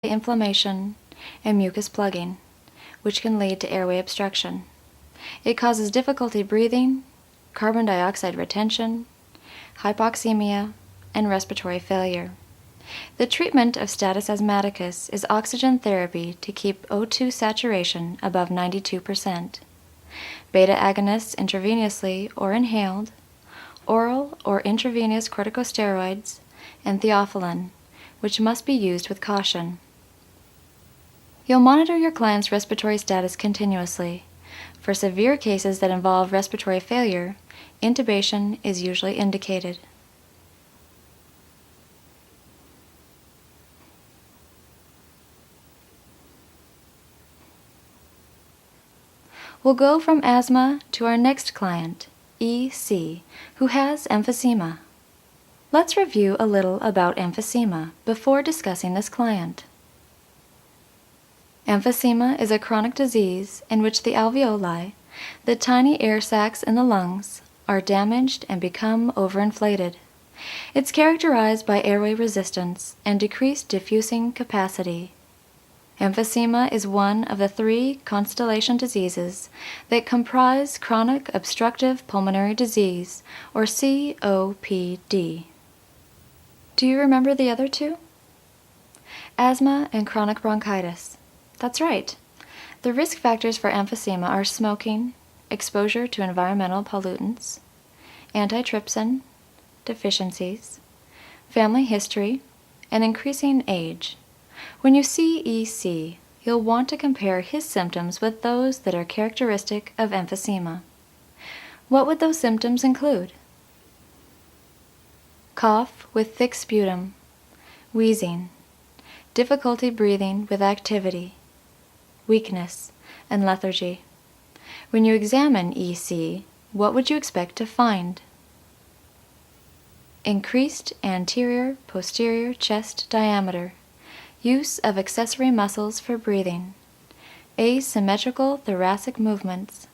inflammation and mucus plugging, which can lead to airway obstruction. It causes difficulty breathing, carbon dioxide retention, hypoxemia, and respiratory failure. The treatment of status asthmaticus is oxygen therapy to keep O2 saturation above 92%, beta agonists intravenously or inhaled, oral or intravenous corticosteroids, and theophylline, which must be used with caution. You'll monitor your client's respiratory status continuously. For severe cases that involve respiratory failure, intubation is usually indicated. We'll go from asthma to our next client, EC, who has emphysema. Let's review a little about emphysema before discussing this client. Emphysema is a chronic disease in which the alveoli, the tiny air sacs in the lungs, are damaged and become overinflated. It's characterized by airway resistance and decreased diffusing capacity. Emphysema is one of the 3 constellation diseases that comprise chronic obstructive pulmonary disease, or COPD. Do you remember the other 2? Asthma and chronic bronchitis. That's right. The risk factors for emphysema are smoking, exposure to environmental pollutants, antitrypsin deficiencies, family history, and increasing age. When you see EC, you'll want to compare his symptoms with those that are characteristic of emphysema. What would those symptoms include? Cough with thick sputum, wheezing, difficulty breathing with activity, weakness, and lethargy. When you examine EC, what would you expect to find? Increased anterior-posterior chest diameter, use of accessory muscles for breathing, asymmetrical thoracic movements,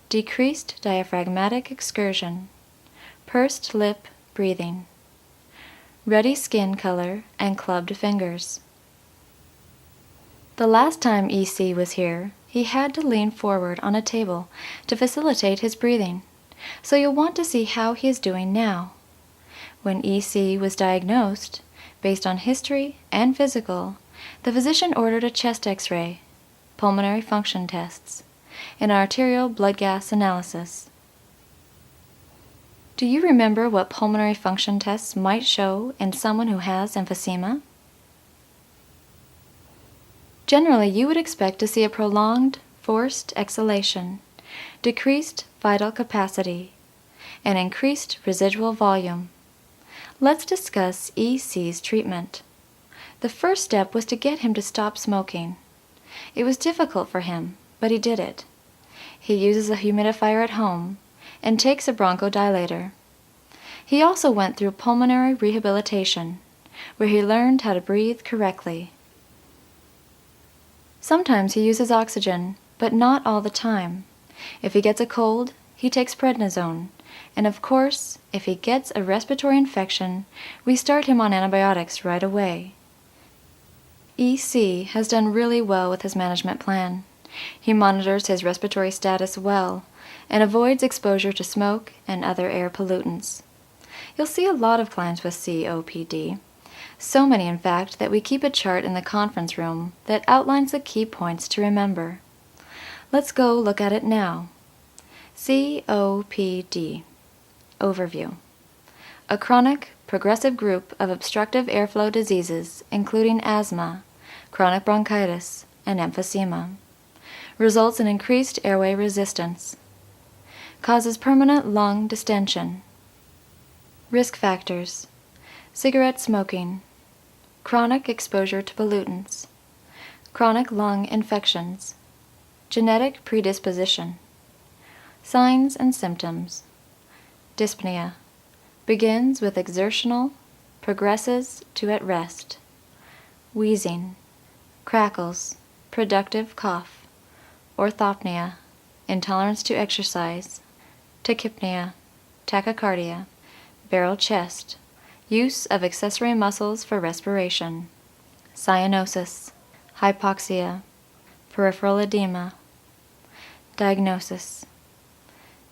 decreased diaphragmatic excursion, pursed lip breathing, ruddy skin color, and clubbed fingers. The last time EC was here, he had to lean forward on a table to facilitate his breathing, so you'll want to see how he is doing now. When EC was diagnosed, based on history and physical, the physician ordered a chest X-ray, pulmonary function tests, and arterial blood gas analysis. Do you remember what pulmonary function tests might show in someone who has emphysema? Generally, you would expect to see a prolonged, forced exhalation, decreased vital capacity, and increased residual volume. Let's discuss EC's treatment. The first step was to get him to stop smoking. It was difficult for him, but he did it. He uses a humidifier at home and takes a bronchodilator. He also went through pulmonary rehabilitation, where he learned how to breathe correctly. Sometimes he uses oxygen, but not all the time. If he gets a cold, he takes prednisone. And of course, if he gets a respiratory infection, we start him on antibiotics right away. EC has done really well with his management plan. He monitors his respiratory status well and avoids exposure to smoke and other air pollutants. You'll see a lot of clients with COPD. So many, in fact, that we keep a chart in the conference room that outlines the key points to remember. Let's go look at it now. COPD. Overview. A chronic, progressive group of obstructive airflow diseases, including asthma, chronic bronchitis, and emphysema. Results in increased airway resistance. Causes permanent lung distension. Risk factors: cigarette smoking, chronic exposure to pollutants, chronic lung infections, genetic predisposition. Signs and symptoms: dyspnea, begins with exertional, progresses to at rest, wheezing, crackles, productive cough, orthopnea, intolerance to exercise, tachypnea, tachycardia, barrel chest, use of accessory muscles for respiration, cyanosis, hypoxia, peripheral edema. Diagnosis: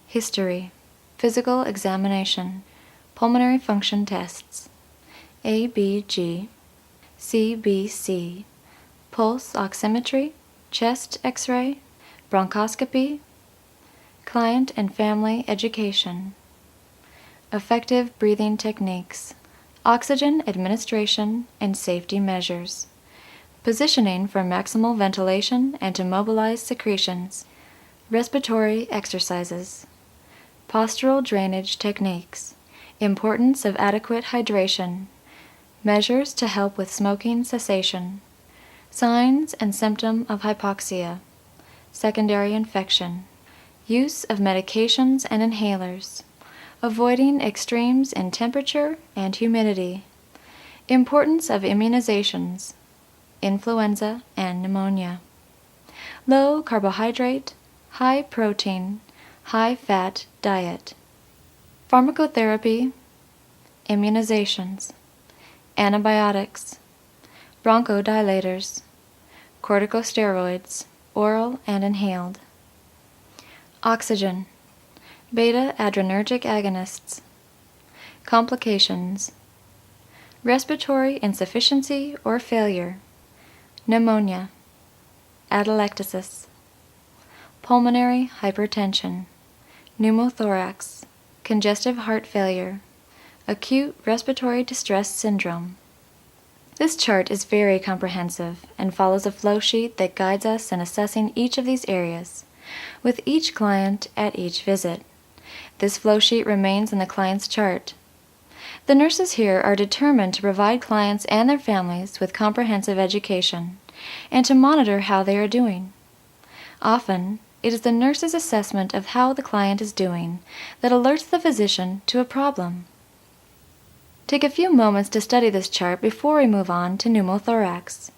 history, physical examination, pulmonary function tests, ABG, CBC, pulse oximetry, chest X-ray, bronchoscopy, client and family education, effective breathing techniques, oxygen administration and safety measures, positioning for maximal ventilation and to mobilize secretions, respiratory exercises, postural drainage techniques, importance of adequate hydration, measures to help with smoking cessation, signs and symptom of hypoxia, secondary infection, use of medications and inhalers, avoiding extremes in temperature and humidity, importance of immunizations, influenza and pneumonia, low carbohydrate, high protein, high fat diet, pharmacotherapy, immunizations, antibiotics, bronchodilators, corticosteroids, oral and inhaled, oxygen, beta-adrenergic agonists, complications, respiratory insufficiency or failure, pneumonia, atelectasis, pulmonary hypertension, pneumothorax, congestive heart failure, acute respiratory distress syndrome. This chart is very comprehensive and follows a flow sheet that guides us in assessing each of these areas, with each client at each visit. This flow sheet remains in the client's chart. The nurses here are determined to provide clients and their families with comprehensive education and to monitor how they are doing. Often, it is the nurse's assessment of how the client is doing that alerts the physician to a problem. Take a few moments to study this chart before we move on to pneumothorax.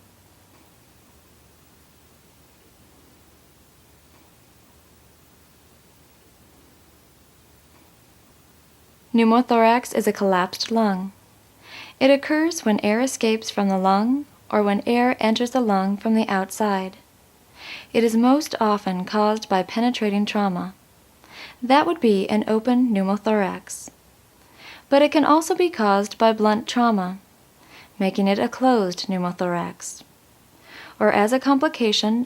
Pneumothorax is a collapsed lung. It occurs when air escapes from the lung or when air enters the lung from the outside. It is most often caused by penetrating trauma. That would be an open pneumothorax. But it can also be caused by blunt trauma, making it a closed pneumothorax, or as a complication